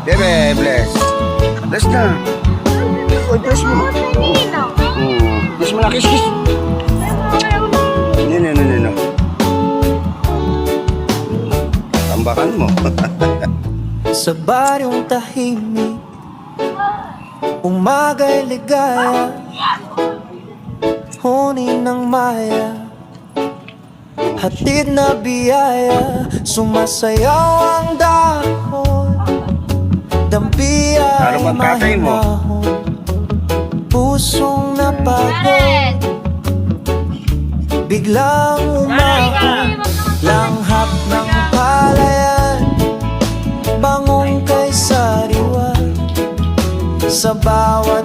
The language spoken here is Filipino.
Bebe, bless. Bless na. Uy, bless mo. Bless mo na, kiss, kiss. No. Tambakan mo. Sa baryong tahimik, umaga'y ligaya, huni ng maya, hatid na biyaya, sumasayaw ang dahon, dampi ay Ano bang tatay mo? mahinahon, pusong napagod, biglang umahon, langhap ng palayan, bangong kay sariwa, sa bawat